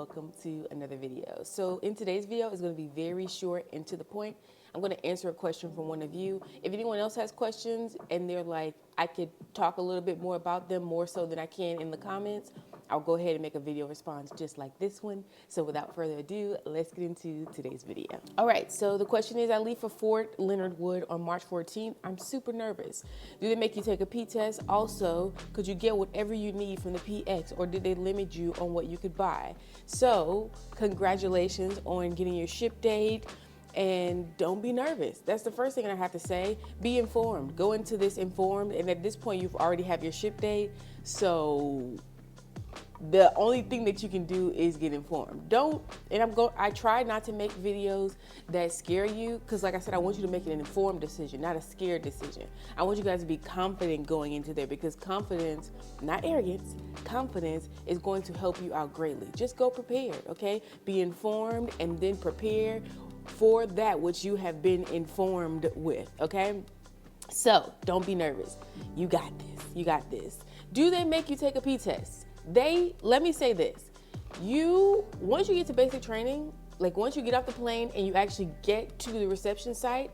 welcome to another video. So in today's video is going to be very short and to the point. I'm going to answer a question from one of you. If anyone else has questions and they're like, I could talk a little bit more about them more so than I can in the comments, I'll go ahead and make a video response just like this one. So without further ado, let's get into today's video. All right, so the question is, I leave for Fort Leonard Wood on March 14th. I'm super nervous. Do they make you take a P test? Also, could you get whatever you need from the PX, or did they limit you on what you could buy? So congratulations on getting your ship date. And don't be nervous. That's the first thing I have to say. Be informed. Go into this informed. And at this point, you've already have your ship date. So the only thing that you can do is get informed. I try not to make videos that scare you, because like I said, I want you to make an informed decision, not a scared decision. I want you guys to be confident going into there, because confidence, not arrogance, confidence is going to help you out greatly. Just go prepared, okay? Be informed and then prepare for that which you have been informed with, okay? So don't be nervous. You got this. You got this. Do they make you take a P test? Let me say this. Once you get to basic training, like once you get off the plane and you actually get to the reception site,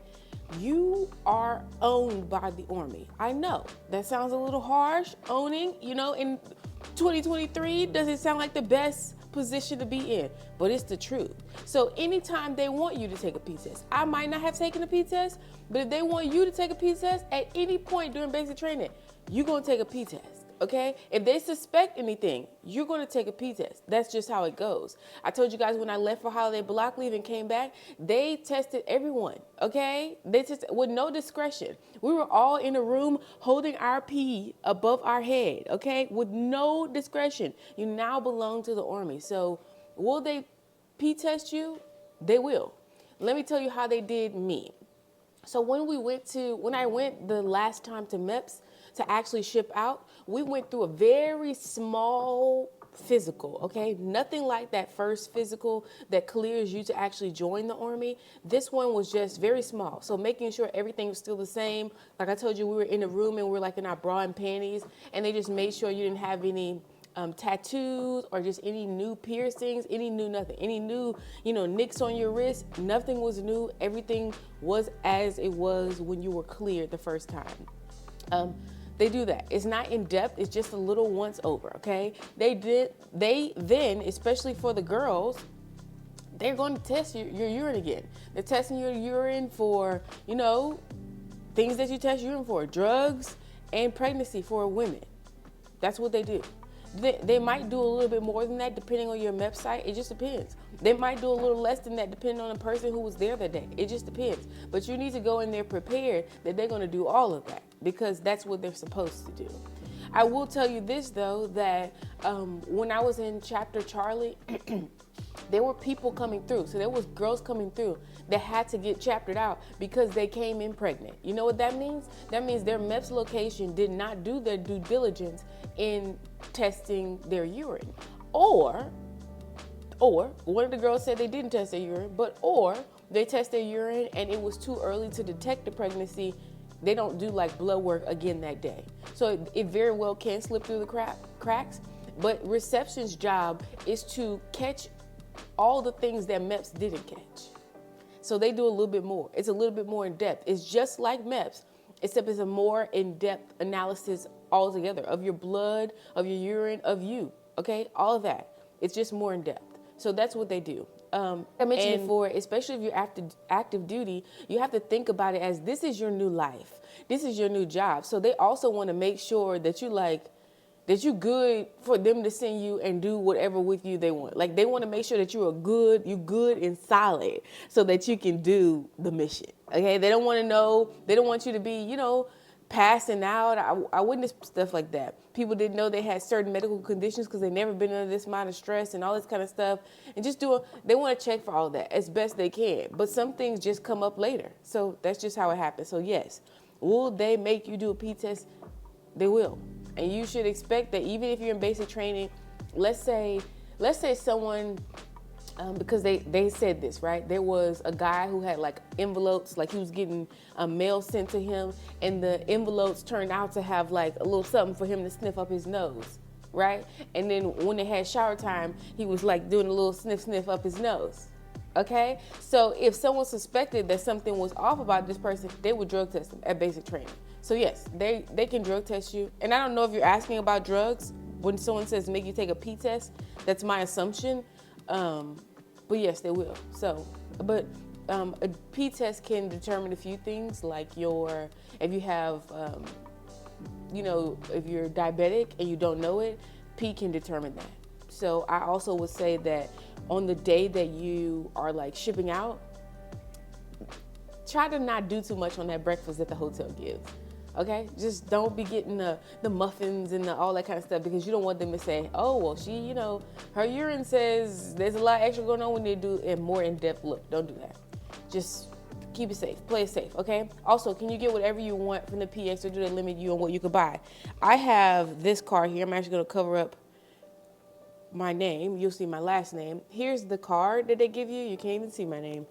you are owned by the Army. I know that sounds a little harsh, owning, in 2023 doesn't sound like the best position to be in, but it's the truth. So anytime they want you to take a P test, I might not have taken a P test, but if they want you to take a P test at any point during basic training, you're going to take a P test. Okay? If they suspect anything, you're going to take a P test. That's just how it goes. I told you guys when I left for holiday block leave and came back, they tested everyone. Okay? They tested with no discretion. We were all in a room holding our pee above our head. Okay? With no discretion. You now belong to the Army. So will they P test you? They will. Let me tell you how they did me. So when I went the last time to MEPS to actually ship out, we went through a very small physical, okay? Nothing like that first physical that clears you to actually join the Army. This one was just very small. So making sure everything was still the same. Like I told you, we were in a room and we were like in our bra and panties, and they just made sure you didn't have any tattoos or just any new piercings, any new nothing, any new, nicks on your wrist. Nothing was new. Everything was as it was when you were cleared the first time. They do that. It's not in depth. It's just a little once over. Okay. They then, especially for the girls, they're going to test your urine again. They're testing your urine for, things that you test urine for, drugs and pregnancy for women. That's what they do. They might do a little bit more than that depending on your MEP site. It just depends. They might do a little less than that depending on the person who was there that day. It just depends. But you need to go in there prepared that they're going to do all of that, because that's what they're supposed to do. I will tell you this, though, that when I was in Chapter Charlie, there were people coming through. So there was girls coming through that had to get chaptered out because they came in pregnant. You know what that means? That means their MEPS location did not do their due diligence in testing their urine. Or one of the girls said they didn't test their urine, or they test their urine and it was too early to detect the pregnancy. They don't do like blood work again that day. So it very well can slip through the cracks. But reception's job is to catch all the things that MEPS didn't catch. So they do a little bit more. It's a little bit more in depth. It's just like MEPS, except it's a more in-depth analysis altogether of your blood, of your urine, of you. Okay, all of that. It's just more in depth. So that's what they do. I mentioned before, especially if you're active duty, you have to think about it as this is your new life. This is your new job. So they also want to make sure that you good for them to send you and do whatever with you they want. Like they want to make sure that you good and solid so that you can do the mission. Okay. They don't want you to be, passing out. I witnessed stuff like that. People didn't know they had certain medical conditions because they've never been under this amount of stress and all this kind of stuff. And they want to check for all that as best they can. But some things just come up later. So that's just how it happens. So yes, will they make you do a P test? They will. And you should expect that even if you're in basic training, let's say someone, because they said this, right? There was a guy who had like envelopes, like he was getting mail sent to him, and the envelopes turned out to have like a little something for him to sniff up his nose, right? And then when they had shower time, he was like doing a little sniff up his nose. Okay, so if someone suspected that something was off about this person, they would drug test them at basic training. So yes, they can drug test you. And I don't know if you're asking about drugs. When someone says make you take a P test, that's my assumption. But yes, they will. So, but a P test can determine a few things, like if you have, if you're diabetic and you don't know it, P can determine that. So I also would say that on the day that you are like shipping out, try to not do too much on that breakfast that the hotel gives. Okay, just don't be getting the muffins and all that kind of stuff, because you don't want them to say, oh, well, she, her urine says there's a lot extra going on when they do a more in-depth look. Don't do that. Just keep it safe, play it safe, okay? Also, can you get whatever you want from the PX, or do they limit you on what you can buy? I have this card here. I'm actually gonna cover up my name. You'll see my last name. Here's the card that they give you. You can't even see my name.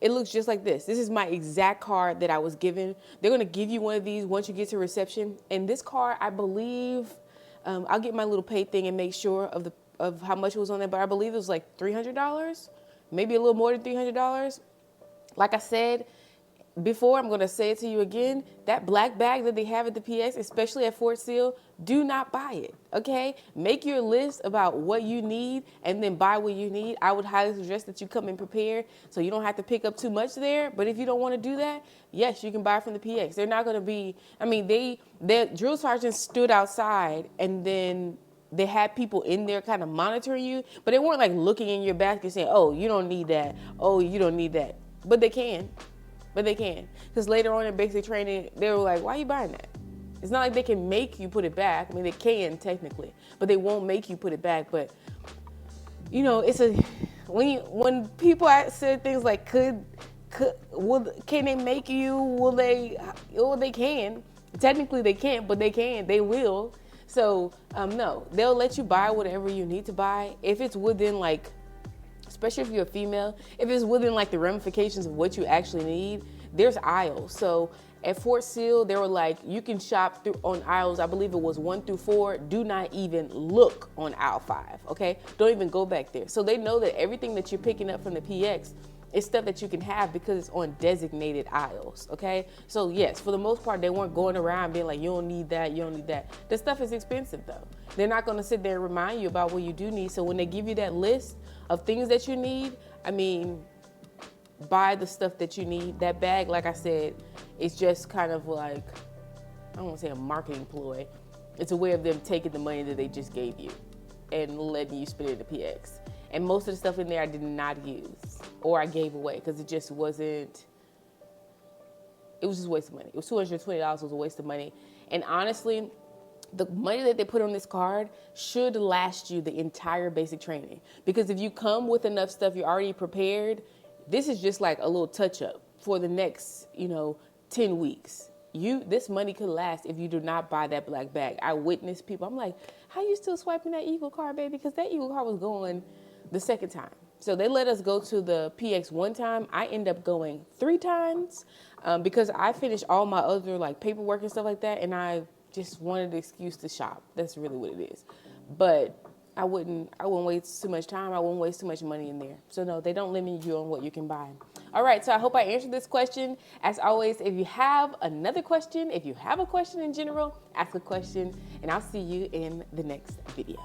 It looks just like this. This is my exact card that I was given. They're going to give you one of these once you get to reception. And this card, I believe, I'll get my little pay thing and make sure of how much it was on there, but I believe it was like $300, maybe a little more than $300. Like I said before, I'm going to say it to you again. That black bag that they have at the PX, especially at Fort Sill, do not buy it, okay? Make your list about what you need and then buy what you need. I would highly suggest that you come in prepared so you don't have to pick up too much there. But if you don't want to do that, yes, you can buy from the PX. They're not going to be, their drill sergeants stood outside, and then they had people in there kind of monitoring you, but they weren't like looking in your basket saying, oh, you don't need that. Oh, you don't need that. But they can. Because later on in basic training, they were like, why are you buying that? It's not like they can make you put it back. I mean, they can technically, but they won't make you put it back. But, when people said things like, can they make you, will they, well, they can. Technically they can't, but they can, they will. So, no, they'll let you buy whatever you need to buy. If it's within especially if you're a female, if it's within the ramifications of what you actually need, there's aisles. So at Fort Sill, they were like, you can shop on aisles, I believe it was 1 through 4. Do not even look on aisle 5, okay? Don't even go back there. So they know that everything that you're picking up from the PX is stuff that you can have because it's on designated aisles, okay? So yes, for the most part, they weren't going around being like, you don't need that, you don't need that. This stuff is expensive though. They're not gonna sit there and remind you about what you do need. So when they give you that list of things that you need, buy the stuff that you need. That bag, like I said, is just kind of like, I don't want to say a marketing ploy. It's a way of them taking the money that they just gave you and letting you spend it at the PX. And most of the stuff in there I did not use, or I gave away, because it just wasn't, it was just a waste of money. It was $220, it was a waste of money. And honestly, the money that they put on this card should last you the entire basic training. Because if you come with enough stuff, you're already prepared, this is just like a little touch up for the next, 10 weeks. This money could last if you do not buy that black bag. I witnessed people, I'm like, how you still swiping that Eagle card, baby? Because that Eagle card was going the second time. So they let us go to the PX one time. I end up going 3 times because I finished all my other paperwork and stuff like that. And I just wanted an excuse to shop. That's really what it is. But I wouldn't waste too much time. I wouldn't waste too much money in there. So no, they don't limit you on what you can buy. All right, so I hope I answered this question. As always, if you have another question, if you have a question in general, ask a question, and I'll see you in the next video.